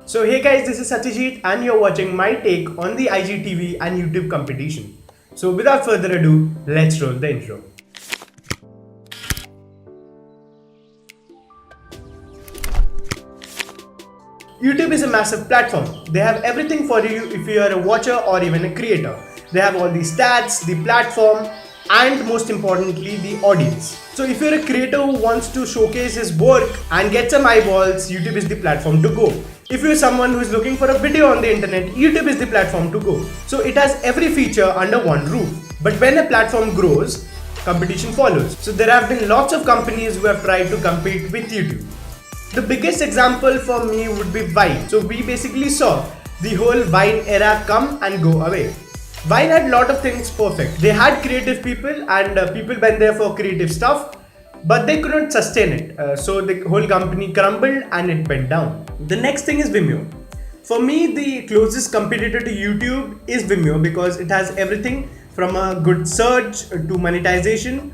So hey guys, this is Satyajeet and you're watching my take on the IGTV and YouTube competition. So without further ado, let's roll the intro. YouTube is a massive platform. They have everything for you if you are a watcher or even a creator. They have all the stats, the platform, and most importantly, the audience. So if you're a creator who wants to showcase his work and get some eyeballs, YouTube is the platform to go. If you're someone who is looking for a video on the internet, YouTube is the platform to go. So it has every feature under one roof. But when a platform grows, competition follows. So there have been lots of companies who have tried to compete with YouTube. The biggest example for me would be Vine. So we basically saw the whole Vine era come and go away. Vine had a lot of things perfect. They had creative people and people went there for creative stuff, but they couldn't sustain it. So the whole company crumbled and it went down. The next thing is Vimeo. For me, the closest competitor to YouTube is Vimeo because it has everything from a good search to monetization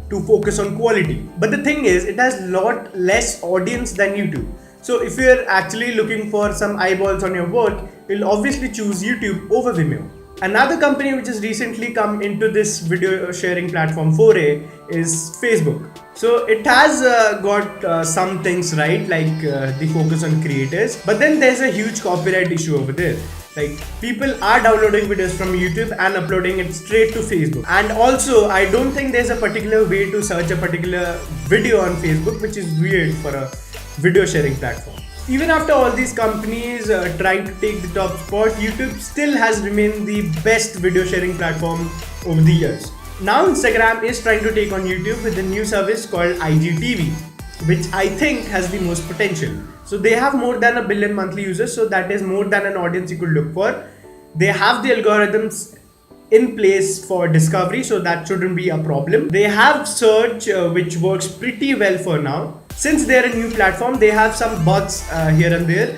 to focus on quality. But the thing is, it has lot less audience than YouTube. So if you're actually looking for some eyeballs on your work, you'll obviously choose YouTube over Vimeo. Another company which has recently come into this video sharing platform foray is Facebook. So it has got some things right, like the focus on creators, but then there's a huge copyright issue over there. Like people are downloading videos from YouTube and uploading it straight to Facebook. And also, I don't think there's a particular way to search a particular video on Facebook, which is weird for a video sharing platform. Even after all these companies trying to take the top spot, YouTube still has remained the best video sharing platform over the years. Now Instagram is trying to take on YouTube with a new service called IGTV, which I think has the most potential. So they have more than 1 billion monthly users, so that is more than an audience you could look for. They have the algorithms in place for discovery, so that shouldn't be a problem. They have search, which works pretty well for now. Since they're a new platform, they have some bugs here and there.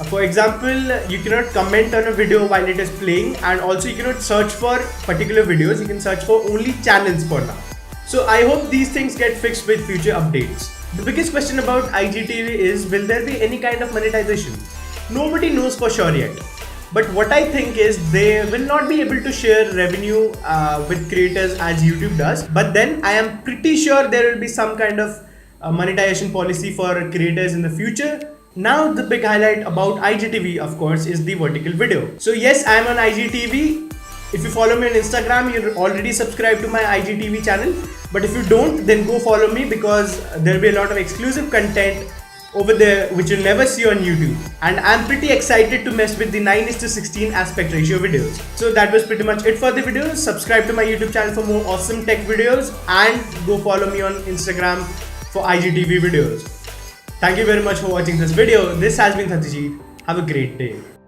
For example, you cannot comment on a video while it is playing, and also you cannot search for particular videos. You can search for only channels for now. So I hope these things get fixed with future updates. The biggest question about IGTV is, will there be any kind of monetization? Nobody knows for sure yet. But what I think is they will not be able to share revenue with creators as YouTube does. But then I am pretty sure there will be some kind of monetization policy for creators in the future. Now the big highlight about IGTV, of course, is the vertical video. So yes, I am on IGTV. If you follow me on Instagram, you're already subscribed to my IGTV channel. But if you don't, then go follow me because there'll be a lot of exclusive content over there which you'll never see on YouTube. And I'm pretty excited to mess with the 9:16 aspect ratio videos. So that was pretty much it for the video. Subscribe to my YouTube channel for more awesome tech videos and go follow me on Instagram for IGTV videos. Thank you very much for watching this video. This has been Satyajeet. Have a great day.